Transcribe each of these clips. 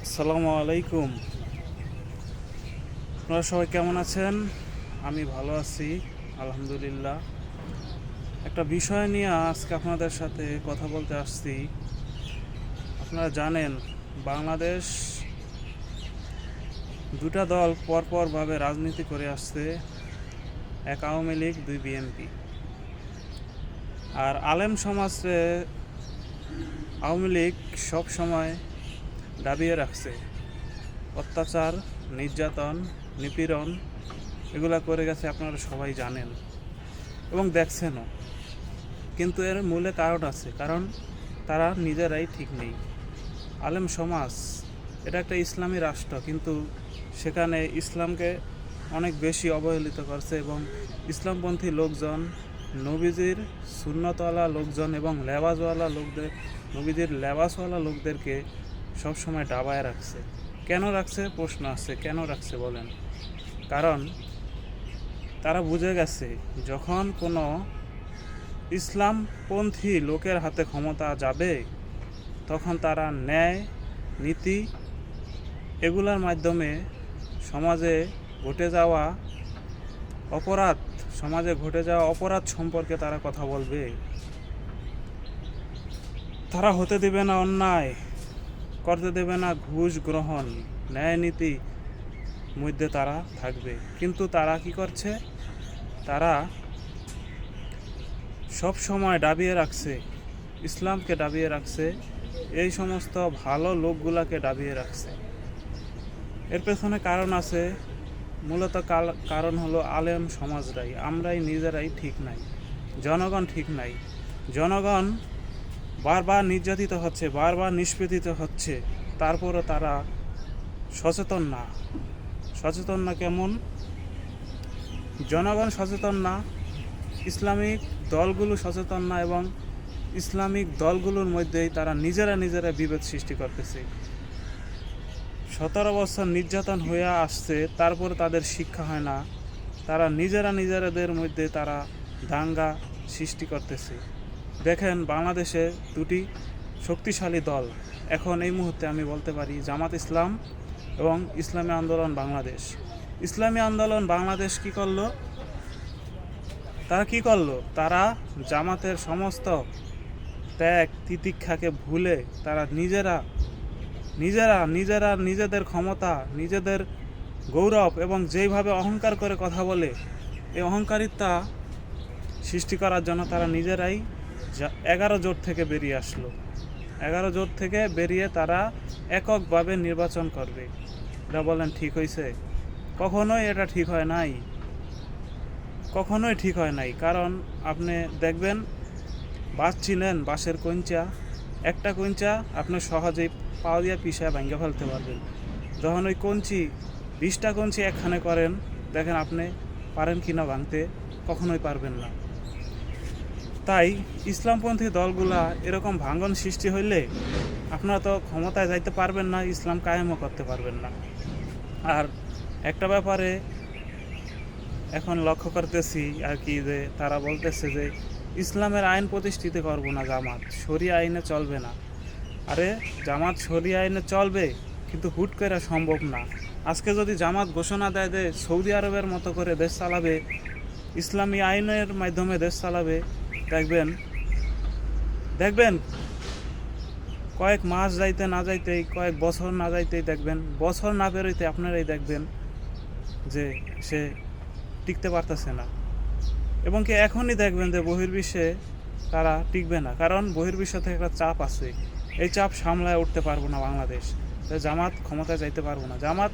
আসসালামু আলাইকুম। আপনারা সবাই কেমন আছেন? আমি ভালো আছি, আলহামদুলিল্লাহ। একটা বিষয় নিয়ে আজকে আপনাদের সাথে কথা বলতে আসছি। আপনারা জানেন, বাংলাদেশ দুটা দল পরপরভাবে রাজনীতি করে আসছে, এক আওয়ামী লীগ, দুই বিএনপি। আর আলেম সমাজে আওয়ামী লীগ সব সময় দাবিয়ে রাখছে অত্যাচার, নির্যাতন, নিপীড়ন এগুলা করে গেছে, আপনারা সবাই জানেন এবং দেখছেনও। কিন্তু এর মূলে কারণ আছে, কারণ তারা নিজেরাই ঠিক নেই। আলেম সমাজ এটা একটা ইসলামী রাষ্ট্র, কিন্তু সেখানে ইসলামকে অনেক বেশি অবহেলিত করছে এবং ইসলামপন্থী লোকজন, নবীজির সুন্নতওয়ালা লোকজন এবং লেবাসওয়ালা লোকদের, নবীজির লেবাসওয়ালা লোকদেরকে সবসময় ডাবায় রাখছে। কেন রাখছে? প্রশ্ন আছে, কেন রাখছে বলেন? কারণ তারা বুঝে গেছে, যখন কোনো ইসলামপন্থী লোকের হাতে ক্ষমতা যাবে, তখন তারা ন্যায়, নীতি এগুলোর মাধ্যমে সমাজে ঘটে যাওয়া অপরাধ সম্পর্কে তারা কথা বলবে। তারা হতে দেবে না অন্যায়, করতে দেবে না ঘুষ গ্রহণ, ন্যায় নীতি মধ্যে তারা থাকবে। কিন্তু তারা কি করছে? তারা সব সময় দাবিয়ে রাখছে, ইসলামকে দাবিয়ে রাখছে, এই সমস্ত ভালো লোকগুলাকে দাবিয়ে রাখছে। এর পেছনে কারণ আছে, মূলত কারণ হলো আলেম সমাজরাই, আমরাই নিজেরাই ঠিক নাই, জনগণ ঠিক নাই। জনগণ বারবার নির্যাতিত হচ্ছে, বারবার নিষ্পেদিত হচ্ছে, তারপরও তারা সচেতন না। সচেতন না কেমন? জনগণ সচেতন না, ইসলামিক দলগুলো সচেতন না, এবং ইসলামিক দলগুলোর মধ্যেই তারা নিজেরা বিভেদ সৃষ্টি করতেছে। 17 বছর নির্যাতন হয়ে আসছে, তারপর তাদের শিক্ষা হয় না, তারা নিজেদের মধ্যে তারা দাঙ্গা সৃষ্টি করতেছে। দেখেন, বাংলাদেশে দুটি শক্তিশালী দল এখন এই মুহূর্তে আমি বলতে পারি, জামাত ইসলাম এবং ইসলামী আন্দোলন বাংলাদেশ। ইসলামী আন্দোলন বাংলাদেশ কি করলো? তারা জামাতের সমস্ত ত্যাগ তিতিক্ষাকে ভুলে তারা নিজেদের ক্ষমতা, নিজেদের গৌরব এবং যেইভাবে অহংকার করে কথা বলে, এই অহংকারিতা সৃষ্টি করার জন্য তারা নিজেরাই 11 জোট থেকে বেরিয়ে আসলো। 11 জোট থেকে বেরিয়ে তারা এককভাবে নির্বাচন করবে। এটা বলেন ঠিক হয়েছে? কখনোই এটা ঠিক হয় নাই। কারণ আপনি দেখবেন, বাঁশ চিনেন, বাঁশের কঞ্চা, একটা কঞ্চা আপনি সহজেই পাও দিয়ে পিষায় ভাঙ্গে ফেলতে পারবেন। যখন ওই 20টা কঞ্চি একখানে করেন, দেখেন আপনি পারেন কিনা ভাঙতে, কখনোই পারবেন না। তাই ইসলামপন্থী দলগুলা এরকম ভাঙন সৃষ্টি হইলে আপনারা তো ক্ষমতায় যাইতে পারবেন না, ইসলাম কায়েমও করতে পারবেন না। আর একটা ব্যাপারে এখন লক্ষ্য করতেছি আর কি, যে তারা বলতেছে যে ইসলামের আইন প্রতিষ্ঠিত করব না, জামাত শরিয়া আইনে চলবে না। আরে জামাত শরিয়া আইনে চলবে, কিন্তু হুট করে সম্ভব না। আজকে যদি জামাত ঘোষণা দেয় যে সৌদি আরবের মতো করে দেশ চালাবে, ইসলামী আইনের মাধ্যমে দেশ চালাবে, দেখবেন কয়েক মাস যাইতে না যাইতেই, কয়েক বছর না যাইতেই দেখবেন, বছর না বেরোইতে আপনারাই দেখবেন যে সে টিকতে পারতেছে না। এবং কি এখনই দেখবেন যে বহির্বিশ্বে তারা টিকবে না, কারণ বহির্বিশ্ব থেকে একটা চাপ আছে। এই চাপ সামলায় উঠতে পারবো না বাংলাদেশ। তাই জামাত ক্ষমতায় যাইতে পারবো না। জামাত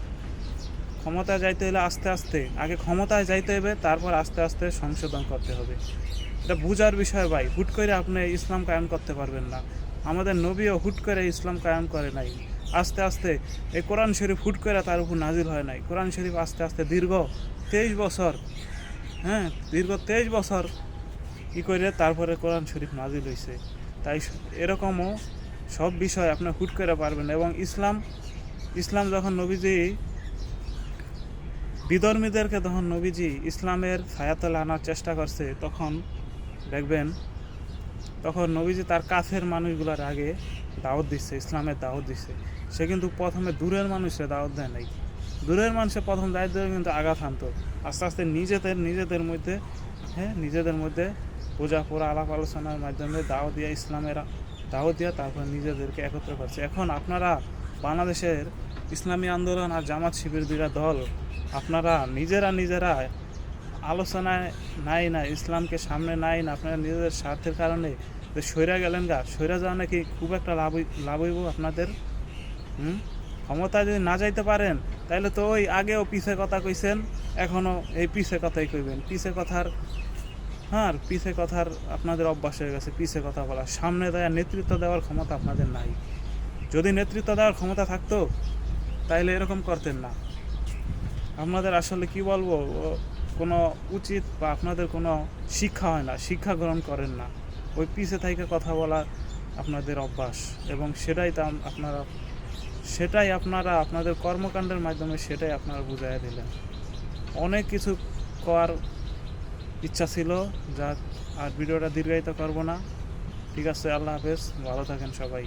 ক্ষমতায় যাইতে হলে আস্তে আস্তে, আগে ক্ষমতায় যাইতে হবে, তারপর আস্তে আস্তে সংশোধন করতে হবে। এটা বুঝার বিষয় ভাই। হুট করে আপনি ইসলাম কায়েম করতে পারবেন না। আমাদের নবীও হুট করে ইসলাম কায়েম করে নাই, আস্তে আস্তে। এই কোরআন শরীফ হুট করে তার উপর নাজিল হয় নাই। কোরআন শরীফ আস্তে আস্তে দীর্ঘ 23 বছর, দীর্ঘ 23 বছর কী করে তারপরে কোরআন শরীফ নাজিল হয়েছে। তাই এরকমও সব বিষয় আপনি হুট করে পারবেন না। এবং ইসলাম যখন নবীজি বিধর্মীদেরকে, যখন নবীজি ইসলামের ছায়াতলে আনার চেষ্টা করছে, তখন দেখবেন, তখন নবীজি তার কাছের মানুষগুলোর আগে দাওয়াত দিচ্ছে, ইসলামের দাওয়াত দিচ্ছে। সে কিন্তু প্রথমে দূরের মানুষের দাওয়াত দেয় নাই। দূরের মানুষের প্রথম দায়িত্ব কিন্তু আঘাত হানতো, আস্তে আস্তে নিজেদের মধ্যে, হ্যাঁ, নিজেদের মধ্যে বোঝাপড়া আলাপ আলোচনার মাধ্যমে দাওয়াত দিয়া ইসলামের দাওয়াত দিয়া তারপর নিজেদেরকে একত্র করছে। এখন আপনারা বাংলাদেশের ইসলামী আন্দোলন আর জামাত শিবির দুইটা দল, আপনারা নিজেরা আলোচনায় নাই না, ইসলামকে সামনে নাই না, আপনারা নিজেদের স্বার্থের কারণে যে সইরা গেলেন গা, সইরা যাওয়া নাকি খুব একটা লাভ হইব আপনাদের। ক্ষমতায় যদি না যাইতে পারেন তাহলে তো ওই আগেও পিছে কথা কইছেন, এখনও এই পিছে কথাই কইবেন। পিছে কথার আপনাদের অভ্যাস হয়ে গেছে, পিছে কথা বলা। সামনে দেওয়া নেতৃত্ব দেওয়ার ক্ষমতা আপনাদের নাই। যদি নেতৃত্ব দেওয়ার ক্ষমতা থাকতো তাইলে এরকম করতেন না। আপনাদের আসলে কি বলবো, কোনো উচিত বা আপনাদের কোনো শিক্ষা হয় না, শিক্ষা গ্রহণ করেন না। ওই পিছে থেকে কথা বলা আপনাদের অভ্যাস, এবং সেটাই আপনারা আপনাদের কর্মকাণ্ডের মাধ্যমে সেটাই আপনারা বুঝাইয়া দিলেন। অনেক কিছু করার ইচ্ছা ছিল, যা আর ভিডিওটা দীর্ঘায়িত করব না। ঠিক আছে, আল্লাহ হাফেজ, ভালো থাকেন সবাই।